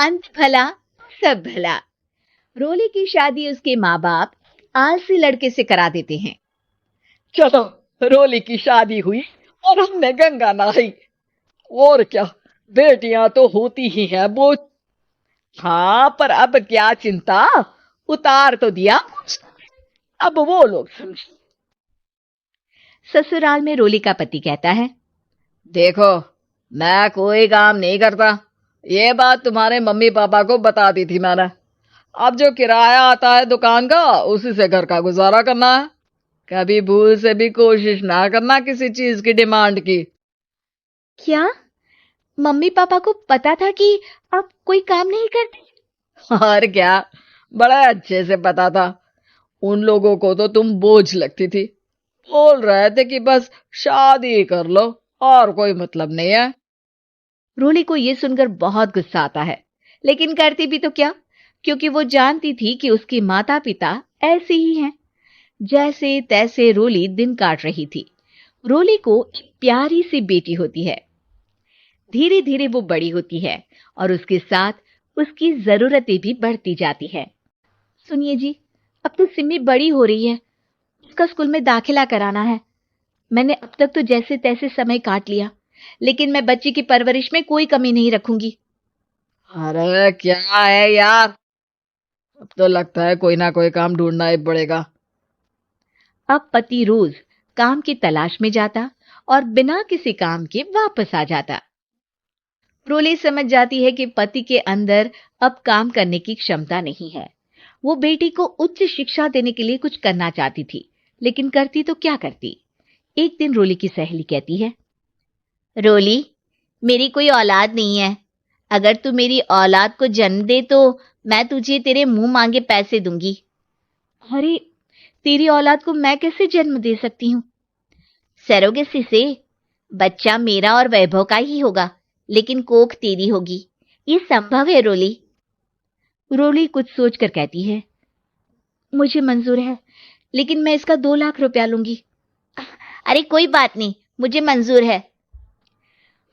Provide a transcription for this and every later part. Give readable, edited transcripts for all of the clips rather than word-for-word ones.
अंत भला सब भला। रोली की शादी उसके माँ बाप आलसी लड़के से करा देते हैं। चलो, रोली की शादी हुई और हमने गंगा नहाई। और क्या, बेटियां तो होती ही हैं बोझ। हाँ, पर अब क्या चिंता, उतार तो दिया कुछ, अब वो लोग समझे। ससुराल में रोली का पति कहता है, देखो, मैं कोई काम नहीं करता, ये बात तुम्हारे मम्मी पापा को बता दी थी मैंने। अब जो किराया आता है दुकान का, उसी से घर का गुजारा करना है। कभी भूल से भी कोशिश ना करना किसी चीज की डिमांड की। क्या मम्मी पापा को पता था कि आप कोई काम नहीं करते? और क्या, बड़ा अच्छे से पता था। उन लोगों को तो तुम बोझ लगती थी। बोल रहे थे कि बस शादी कर लो, और कोई मतलब नहीं है। रोली को यह सुनकर बहुत गुस्सा आता है, लेकिन करती भी तो क्या, क्योंकि वो जानती थी कि उसके माता पिता ऐसे ही हैं। जैसे तैसे रोली दिन काट रही थी। रोली को एक प्यारी सी बेटी होती है। धीरे धीरे वो बड़ी होती है और उसके साथ उसकी जरूरतें भी बढ़ती जाती है। सुनिए जी, अब तो सिमी बड़ी हो रही है, उसका स्कूल में दाखिला कराना है। मैंने अब तक तो जैसे तैसे समय काट लिया, लेकिन मैं बच्ची की परवरिश में कोई कमी नहीं रखूंगी। अरे क्या है यार, अब तो लगता है कोई ना कोई काम ढूंढना ही पड़ेगा। अब पति रोज काम की तलाश में जाता और बिना किसी काम के वापस आ जाता। रोली समझ जाती है कि पति के अंदर अब काम करने की क्षमता नहीं है। वो बेटी को उच्च शिक्षा देने के लिए कुछ करना चाहती थी, लेकिन करती तो क्या करती। एक दिन रोली की सहेली कहती है, रोली, मेरी कोई औलाद नहीं है। अगर तू मेरी औलाद को जन्म दे तो मैं तुझे तेरे मुंह मांगे पैसे दूंगी। अरे, तेरी औलाद को मैं कैसे जन्म दे सकती हूँ? सरोगेसी से। बच्चा मेरा और वैभव का ही होगा, लेकिन कोख तेरी होगी। ये संभव है रोली। रोली कुछ सोचकर कहती है, मुझे मंजूर है, लेकिन मैं इसका 2 लाख रुपया लूंगी। अरे कोई बात नहीं, मुझे मंजूर है।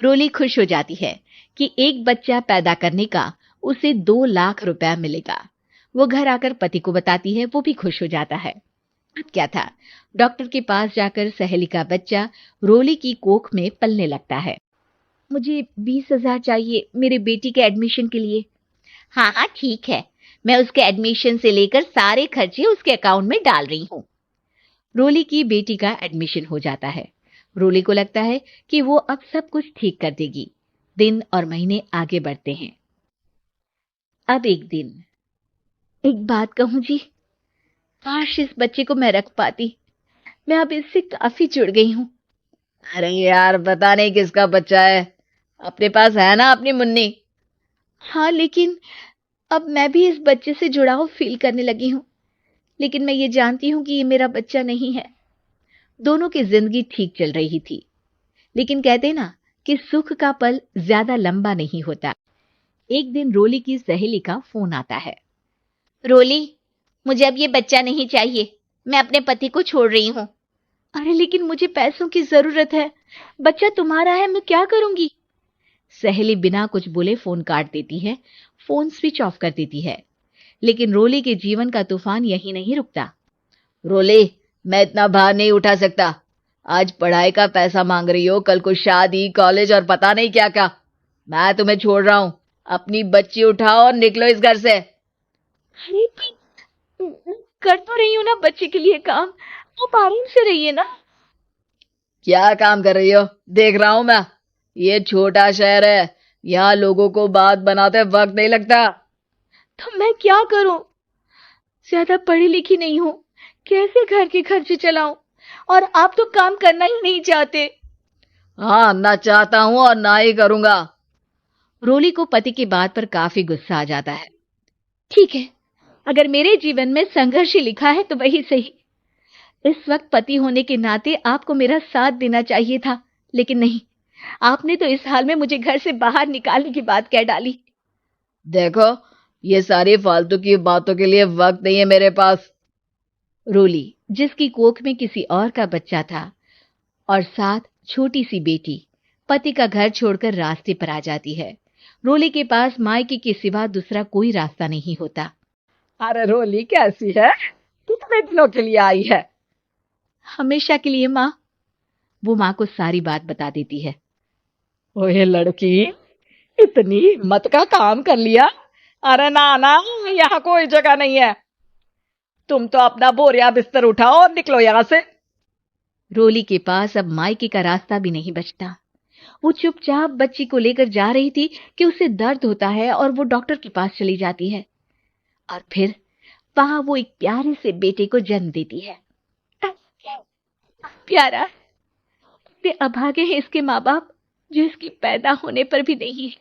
रोली खुश हो जाती है कि एक बच्चा पैदा करने का उसे 2 लाख रुपया मिलेगा। वो घर आकर पति को बताती है, वो भी खुश हो जाता है। अब क्या था, डॉक्टर के पास जाकर सहेली का बच्चा रोली की कोख में पलने लगता है। मुझे 20,000 चाहिए मेरे बेटी के एडमिशन के लिए। हाँ हाँ ठीक है, मैं उसके एडमिशन से लेकर सारे खर्चे उसके अकाउंट में डाल रही हूँ। रोली की बेटी का एडमिशन हो जाता है। रोली को लगता है कि वो अब सब कुछ ठीक कर देगी। दिन और महीने आगे बढ़ते हैं। अब एक दिन, एक बात कहूं जी, काश इस बच्चे को मैं रख पाती। मैं अब इससे काफी जुड़ गई हूँ। अरे यार, पता नहीं किसका बच्चा है, अपने पास है ना अपनी मुन्नी। हाँ, लेकिन अब मैं भी इस बच्चे से जुड़ाव फील करने लगी हूँ। लेकिन मैं ये जानती हूँ कि ये मेरा बच्चा नहीं है। दोनों की जिंदगी ठीक चल रही थी, लेकिन कहते ना कि सुख का पल ज्यादा लंबा नहीं होता। एक दिन रोली की सहेली का फोन आता है। रोली, मुझे अब ये बच्चा नहीं चाहिए, मैं अपने पति को छोड़ रही हूँ। अरे लेकिन मुझे पैसों की जरूरत है, बच्चा तुम्हारा है, मैं क्या करूंगी? सहेली बिना कुछ बोले फोन काट देती है, फोन स्विच ऑफ कर देती है। लेकिन रोली के जीवन का तूफान यहीं नहीं रुकता। रोली, मैं इतना भार नहीं उठा सकता। आज पढ़ाई का पैसा मांग रही हो, कल को शादी, कॉलेज और पता नहीं क्या क्या। मैं तुम्हें छोड़ रहा हूँ। अपनी बच्ची उठाओ और निकलो इस घर से। अरे कर तो रही हूँ ना बच्चे के लिए काम, आप आराम से रहिए ना। क्या काम कर रही हो, देख रहा हूं मैं। ये छोटा शहर है, यहाँ लोगों को बात बनाते वक्त नहीं लगता। तो मैं क्या करूं? ज्यादा पढ़ी लिखी नहीं हूं, कैसे घर के खर्चे चलाऊं? और आप तो काम करना ही नहीं चाहते। हाँ, ना चाहता हूं और ना ही करूंगा। रोली को पति की बात पर काफी गुस्सा आ जाता है। ठीक है, अगर मेरे जीवन में संघर्ष ही लिखा है तो वही सही। इस वक्त पति होने के नाते आपको मेरा साथ देना चाहिए था, लेकिन नहीं, आपने तो इस हाल में मुझे घर से बाहर निकालने की बात कह डाली। देखो, ये सारी फालतू की बातों के लिए वक्त नहीं है मेरे पास। रोली, जिसकी कोख में किसी और का बच्चा था और साथ छोटी सी बेटी, पति का घर छोड़कर रास्ते पर आ जाती है। रोली के पास मायके के सिवा दूसरा कोई रास्ता नहीं होता। अरे रोली कैसी है? कितने दिनों के लिए आई है? हमेशा के लिए माँ। वो माँ को सारी बात बता देती है। ओए लड़की, इतनी हिम्मत का काम कर लिया। अरे ना ना, यहाँ कोई जगह नहीं है। तुम तो अपना बोरिया बिस्तर उठाओ और निकलो यहाँ से। रोली के पास अब मायके का रास्ता भी नहीं बचता। वो चुपचाप बच्ची को लेकर जा रही थी कि उसे दर्द होता है और वो डॉक्टर के पास चली जाती है और फिर वहां वो एक प्यारे से बेटे को जन्म देती है। प्यारा, इतने अभागे हैं इसके माँ बाप जो इसकी पैदा होने पर भी नहीं है।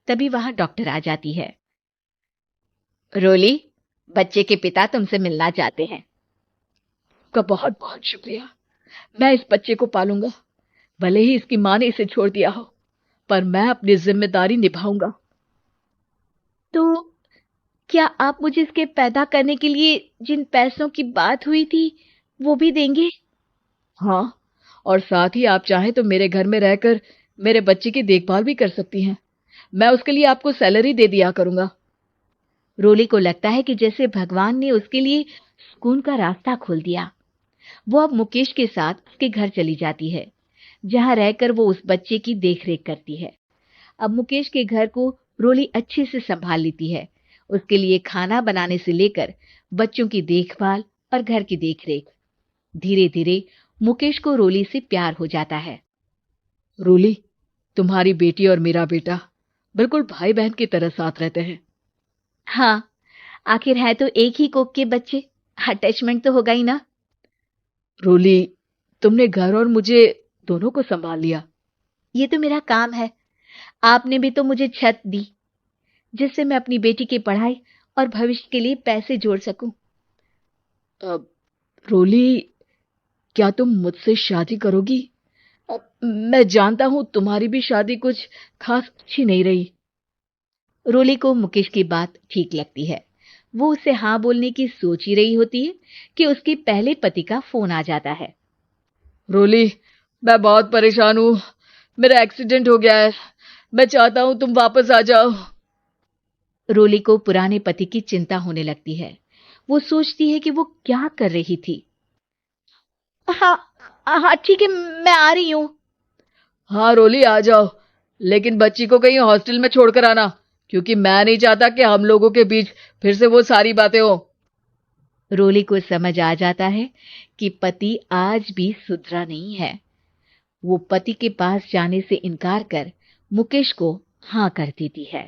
तभी वहां डॉक्टर आ जाती है। रोली, बच्चे के पिता तुमसे मिलना चाहते हैं। का बहुत बहुत शुक्रिया। मैं इस बच्चे को पालूंगा, भले ही इसकी मां ने इसे छोड़ दिया हो, पर मैं अपनी जिम्मेदारी निभाऊंगा। तो क्या आप मुझे इसके पैदा करने के लिए जिन पैसों की बात हुई थी वो भी देंगे? हाँ, और साथ ही आप चाहें तो मेरे घर में रहकर मेरे बच्चे की देखभाल भी कर सकती हैं। मैं उसके लिए आपको सैलरी दे दिया करूंगा। रोली को लगता है कि जैसे भगवान ने उसके लिए सुकून का रास्ता खोल दिया। वो अब मुकेश के साथ उसके घर चली जाती है, जहां रहकर वो उस बच्चे की देखरेख करती है। अब मुकेश के घर को रोली अच्छे से संभाल लेती है। उसके लिए खाना बनाने से लेकर बच्चों की देखभाल और घर की देखरेख। धीरे धीरे मुकेश को रोली से प्यार हो जाता है। रोली, तुम्हारी बेटी और मेरा बेटा बिल्कुल भाई बहन की तरह साथ रहते हैं। हाँ, आखिर है तो एक ही कोख के बच्चे, अटैचमेंट तो होगा ही ना। रोली, तुमने घर और मुझे दोनों को संभाल लिया। ये तो मेरा काम है। आपने भी तो मुझे छत दी जिससे मैं अपनी बेटी की पढ़ाई और भविष्य के लिए पैसे जोड़ सकूं। अब रोली, क्या तुम मुझसे शादी करोगी? मैं जानता हूं तुम्हारी भी शादी कुछ खास अच्छी नहीं रही। रोली को मुकेश की बात ठीक लगती है। वो उसे हाँ बोलने की सोच ही रही होती है कि उसके पहले पति का फोन आ जाता है। रोली, मैं बहुत परेशान हूं। मेरा एक्सीडेंट हो गया है। मैं चाहता हूं तुम वापस आ जाओ। रोली को पुराने पति की चिंता होने लगती है। वो सोचती है कि वो क्या कर रही थी। हाँ, हाँ ठीक है, मैं आ रही हूँ। हाँ रोली, आ जाओ, लेकिन बच्ची को कहीं हॉस्टल में छोड़कर आना, क्योंकि मैं नहीं चाहता कि हम लोगों के बीच फिर से वो सारी बातें हो। रोली को समझ आ जाता है कि पति आज भी सुधरा नहीं है। वो पति के पास जाने से इनकार कर मुकेश को हाँ कर देती है।